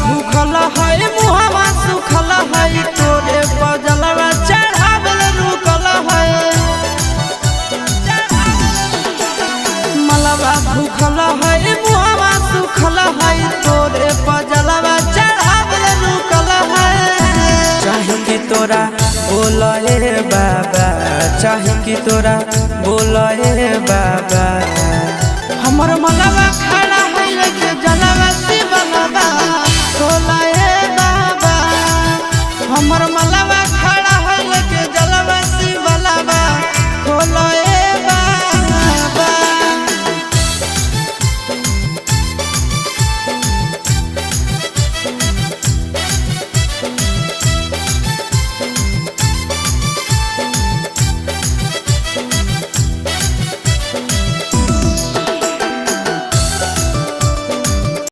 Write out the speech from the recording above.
भूखल है मुहवा सुखल है तोरे पजलवा चढ़ावल रुकल है मलवा भूखल है मुहवा सुखल है तोरे पजलवा चढ़ावल रुकल है। चाहे कि तोरा बोले बाबा चाहे कि तोरा बोले बाबा हमर मलवा